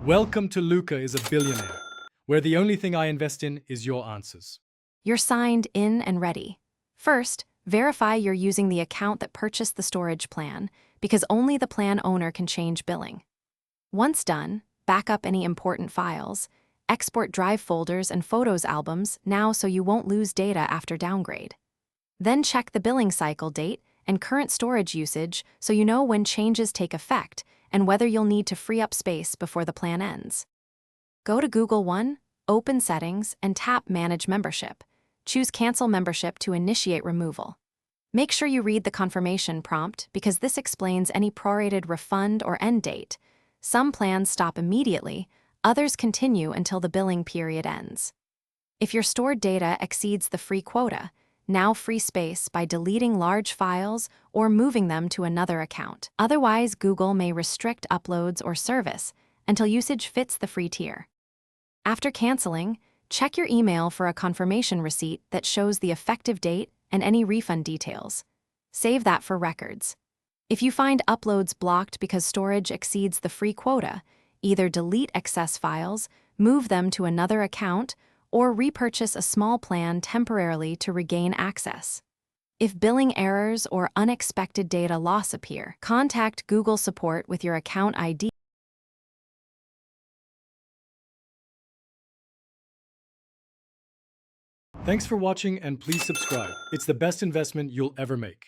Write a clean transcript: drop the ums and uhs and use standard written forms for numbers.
Welcome to Luca is a Billionaire, where the only thing I invest in is your answers. You're signed in and ready. First, verify you're using the account that purchased the storage plan, because only the plan owner can change billing. Once done, back up any important files, export Drive folders and Photos albums now so you won't lose data after downgrade. Then check the billing cycle date and current storage usage so you know when changes take effect and whether you'll need to free up space before the plan ends. Go to Google One, open Settings, and tap Manage Membership. Choose Cancel Membership to initiate removal. Make sure you read the confirmation prompt because this explains any prorated refund or end date. Some plans stop immediately, others continue until the billing period ends. If your stored data exceeds the free quota, now free space by deleting large files or moving them to another account. Otherwise, Google may restrict uploads or service until usage fits the free tier. After canceling, check your email for a confirmation receipt that shows the effective date and any refund details. Save that for records. If you find uploads blocked because storage exceeds the free quota, either delete excess files, move them to another account, or repurchase a small plan temporarily to regain access. If billing errors or unexpected data loss appear, contact Google support with your account ID. Thanks for watching and please subscribe. It's the best investment you'll ever make.